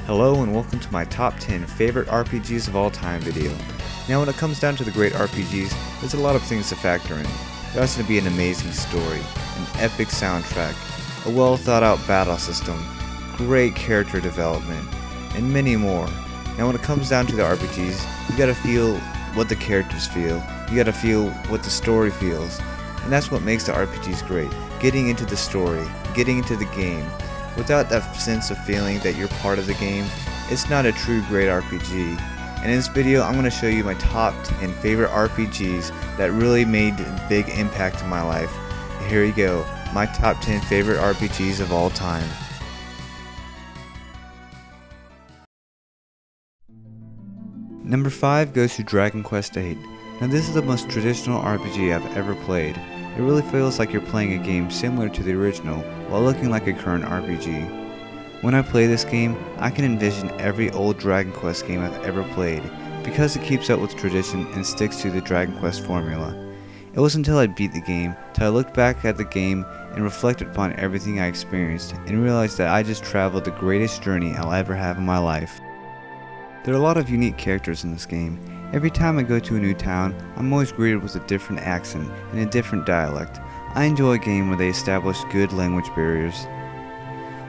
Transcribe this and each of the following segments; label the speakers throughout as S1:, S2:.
S1: Hello and welcome to my top 10 favorite RPGs of all time video. Now when it comes down to the great RPGs, there's a lot of things to factor in. There has to be an amazing story, an epic soundtrack, a well thought out battle system, great character development, and many more. Now when it comes down to the RPGs, you gotta feel what the characters feel, you gotta feel what the story feels, and that's what makes the RPGs great. Getting into the story, getting into the game. Without that sense of feeling that you're part of the game, it's not a true great RPG. And in this video, I'm going to show you my top 10 favorite RPGs that really made a big impact in my life. Here you go, my top 10 favorite RPGs of all time. Number 5 goes to Dragon Quest VIII. Now this is the most traditional RPG I've ever played. It really feels like you're playing a game similar to the original while looking like a current RPG. When I play this game, I can envision every old Dragon Quest game I've ever played because it keeps up with tradition and sticks to the Dragon Quest formula. It wasn't until I beat the game till I looked back at the game and reflected upon everything I experienced and realized that I just traveled the greatest journey I'll ever have in my life. There are a lot of unique characters in this game. Every time I go to a new town, I'm always greeted with a different accent and a different dialect. I enjoy a game where they establish good language barriers.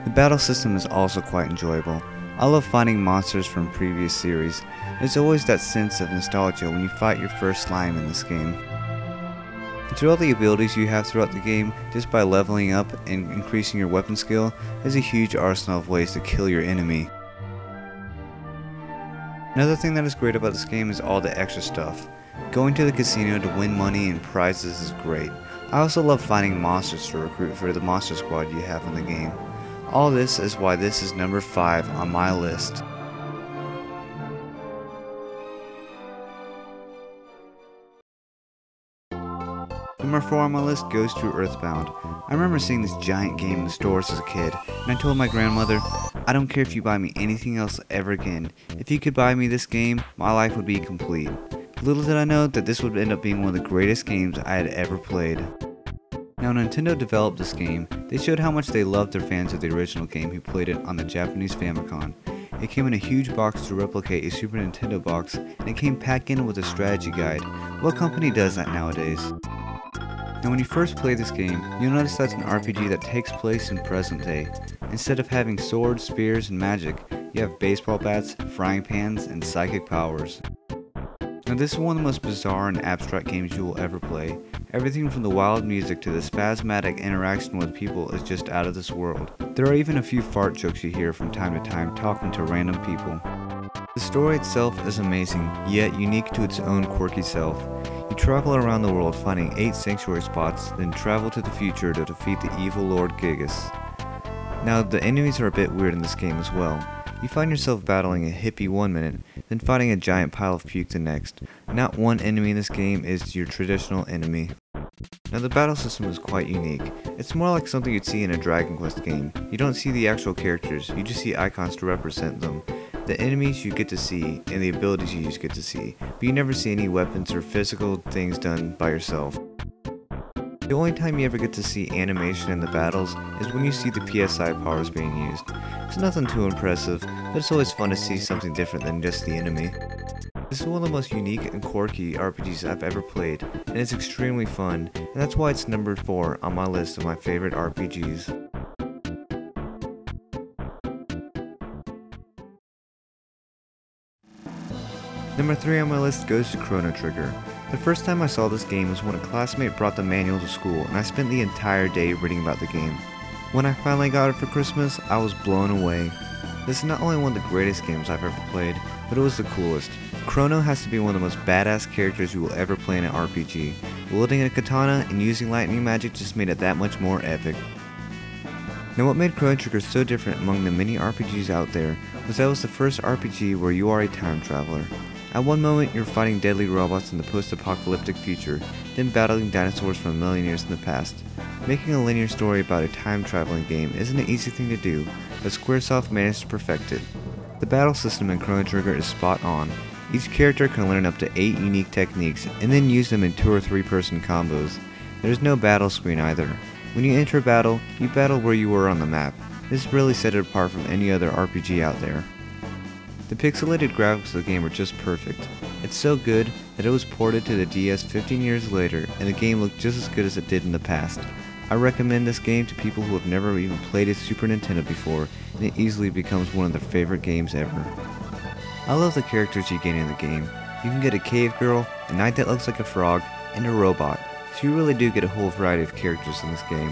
S1: The battle system is also quite enjoyable. I love finding monsters from previous series. There's always that sense of nostalgia when you fight your first slime in this game. And through all the abilities you have throughout the game, just by leveling up and increasing your weapon skill, there's a huge arsenal of ways to kill your enemy. Another thing that is great about this game is all the extra stuff. Going to the casino to win money and prizes is great. I also love finding monsters to recruit for the monster squad you have in the game. All this is why this is number 5 on my list. Number 4 on my list goes to Earthbound. I remember seeing this giant game in the stores as a kid, and I told my grandmother, I don't care if you buy me anything else ever again. If you could buy me this game, my life would be complete. Little did I know that this would end up being one of the greatest games I had ever played. Now Nintendo developed this game, they showed how much they loved their fans of the original game who played it on the Japanese Famicom. It came in a huge box to replicate a Super Nintendo box, and it came packed in with a strategy guide. What company does that nowadays? Now when you first play this game, you'll notice that's an RPG that takes place in present day. Instead of having swords, spears, and magic, you have baseball bats, frying pans, and psychic powers. Now this is one of the most bizarre and abstract games you will ever play. Everything from the wild music to the spasmodic interaction with people is just out of this world. There are even a few fart jokes you hear from time to time talking to random people. The story itself is amazing, yet unique to its own quirky self. You travel around the world finding 8 sanctuary spots, then travel to the future to defeat the evil Lord Gigas. Now the enemies are a bit weird in this game as well. You find yourself battling a hippie one minute, then fighting a giant pile of puke the next. Not one enemy in this game is your traditional enemy. Now the battle system is quite unique. It's more like something you'd see in a Dragon Quest game. You don't see the actual characters, you just see icons to represent them. The enemies you get to see, and the abilities you get to see, but you never see any weapons or physical things done by yourself. The only time you ever get to see animation in the battles is when you see the PSI powers being used. It's nothing too impressive, but it's always fun to see something different than just the enemy. This is one of the most unique and quirky RPGs I've ever played, and it's extremely fun, and that's why it's number 4 on my list of my favorite RPGs. Number 3 on my list goes to Chrono Trigger. The first time I saw this game was when a classmate brought the manual to school and I spent the entire day reading about the game. When I finally got it for Christmas, I was blown away. This is not only one of the greatest games I've ever played, but it was the coolest. Chrono has to be one of the most badass characters you will ever play in an RPG. Wielding a katana and using lightning magic just made it that much more epic. Now what made Chrono Trigger so different among the many RPGs out there was that it was the first RPG where you are a time traveler. At one moment, you're fighting deadly robots in the post-apocalyptic future, then battling dinosaurs from a million years in the past. Making a linear story about a time-traveling game isn't an easy thing to do, but Squaresoft managed to perfect it. The battle system in Chrono Trigger is spot on. Each character can learn up to 8 unique techniques, and then use them in 2 or 3 person combos. There's no battle screen either. When you enter a battle, you battle where you were on the map. This really set it apart from any other RPG out there. The pixelated graphics of the game are just perfect. It's so good that it was ported to the DS 15 years later, and the game looked just as good as it did in the past. I recommend this game to people who have never even played a Super Nintendo before, and it easily becomes one of their favorite games ever. I love the characters you get in the game. You can get a cave girl, a knight that looks like a frog, and a robot, so you really do get a whole variety of characters in this game.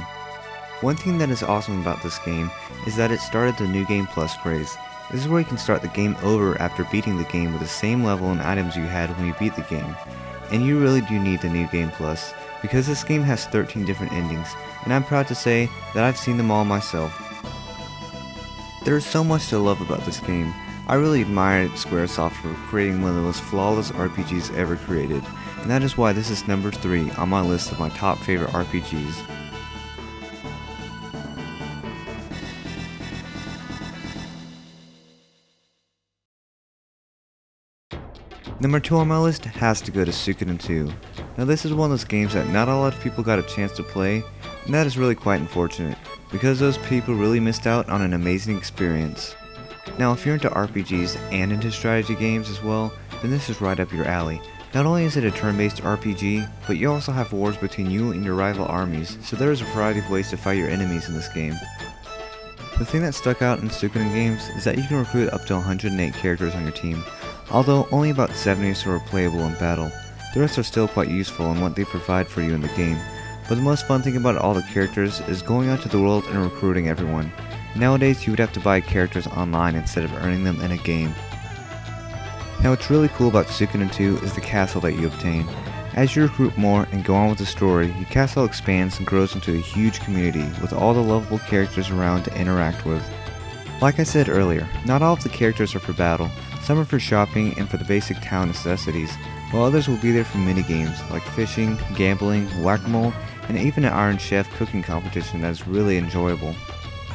S1: One thing that is awesome about this game is that it started the New Game Plus craze. This is where you can start the game over after beating the game with the same level and items you had when you beat the game. And you really do need the New Game Plus, because this game has 13 different endings, and I'm proud to say that I've seen them all myself. There is so much to love about this game. I really admire Squaresoft for creating one of the most flawless RPGs ever created, and that is why this is number 3 on my list of my top favorite RPGs. Number 2 on my list has to go to Suikoden 2. Now this is one of those games that not a lot of people got a chance to play, and that is really quite unfortunate, because those people really missed out on an amazing experience. Now if you're into RPGs and into strategy games as well, then this is right up your alley. Not only is it a turn-based RPG, but you also have wars between you and your rival armies, so there is a variety of ways to fight your enemies in this game. The thing that stuck out in Suikoden games is that you can recruit up to 108 characters on your team, although only about 70 or so are playable in battle. The rest are still quite useful in what they provide for you in the game, but the most fun thing about all the characters is going out to the world and recruiting everyone. Nowadays you would have to buy characters online instead of earning them in a game. Now what's really cool about Suikoden 2 is the castle that you obtain. As you recruit more and go on with the story, your castle expands and grows into a huge community with all the lovable characters around to interact with. Like I said earlier, not all of the characters are for battle. Some are for shopping and for the basic town necessities, while others will be there for minigames like fishing, gambling, whack-a-mole, and even an Iron Chef cooking competition that is really enjoyable.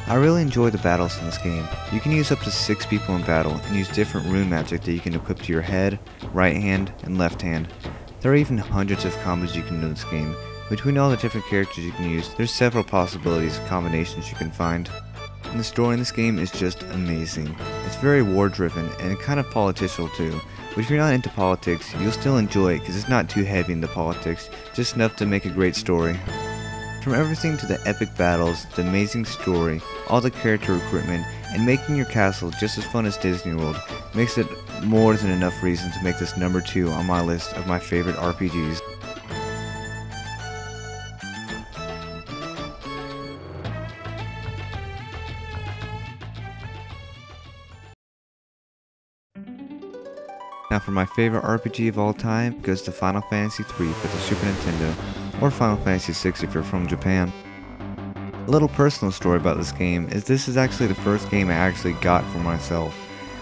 S1: I really enjoy the battles in this game. You can use up to 6 people in battle and use different rune magic that you can equip to your head, right hand, and left hand. There are even hundreds of combos you can do in this game. Between all the different characters you can use, there's several possibilities of combinations you can find. And the story in this game is just amazing. It's very war driven and kind of political too, but if you're not into politics, you'll still enjoy it because it's not too heavy into politics, just enough to make a great story. From everything to the epic battles, the amazing story, all the character recruitment, and making your castle just as fun as Disney World, makes it more than enough reason to make this number 2 on my list of my favorite RPGs. Now for my favorite RPG of all time goes to Final Fantasy III for the Super Nintendo, or Final Fantasy VI if you're from Japan. A little personal story about this game is this is actually the first game I actually got for myself.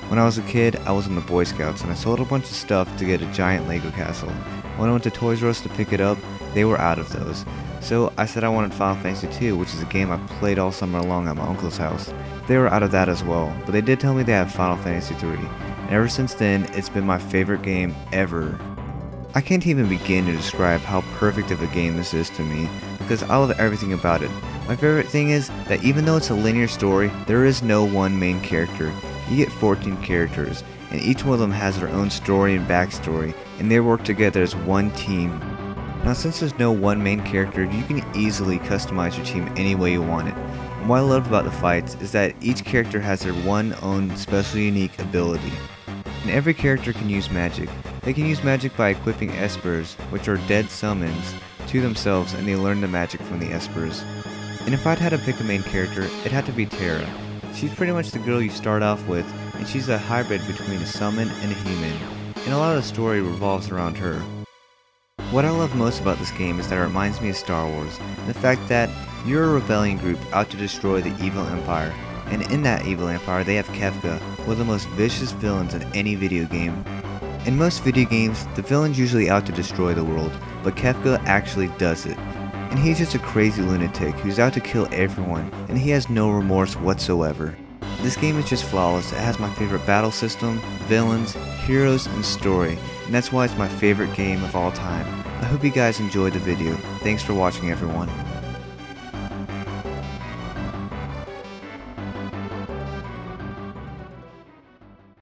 S1: When I was a kid, I was in the Boy Scouts and I sold a bunch of stuff to get a giant Lego castle. When I went to Toys R Us to pick it up, they were out of those. So I said I wanted Final Fantasy II, which is a game I played all summer long at my uncle's house. They were out of that as well, but they did tell me they have Final Fantasy III. And ever since then, it's been my favorite game ever. I can't even begin to describe how perfect of a game this is to me, because I love everything about it. My favorite thing is that even though it's a linear story, there is no one main character. You get 14 characters, and each one of them has their own story and backstory, and they work together as one team. Now since there's no one main character, you can easily customize your team any way you want it. And what I love about the fights is that each character has their own special unique ability. And every character can use magic. They can use magic by equipping espers, which are dead summons, to themselves, and they learn the magic from the espers. And if I'd had to pick a main character, it had to be Terra. She's pretty much the girl you start off with, and she's a hybrid between a summon and a human, and a lot of the story revolves around her. What I love most about this game is that it reminds me of Star Wars, and the fact that you're a rebellion group out to destroy the evil empire, and in that evil empire they have Kefka, one of the most vicious villains in any video game. In most video games, the villain's usually out to destroy the world, but Kefka actually does it. And he's just a crazy lunatic who's out to kill everyone, and he has no remorse whatsoever. This game is just flawless. It has my favorite battle system, villains, heroes, and story, and that's why it's my favorite game of all time. I hope you guys enjoyed the video. Thanks for watching, everyone.